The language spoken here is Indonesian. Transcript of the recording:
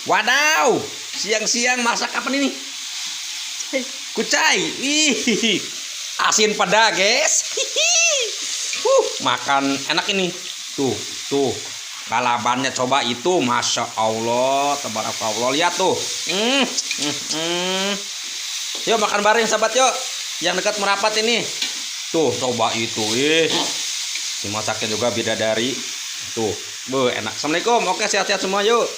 Wadaw, siang-siang masak apa nih? Kucai. Ih, asin pada, guys. Makan enak ini. Tuh. Kalabannya coba itu, masya Allah, tabarakallah. Lihat tuh. Yuk makan bareng sahabat yuk. Yang dekat merapat ini. Tuh, coba itu. Dimasaknya juga bidadari. Tuh, enak. Assalamualaikum. Oke, sehat-sehat semua yuk.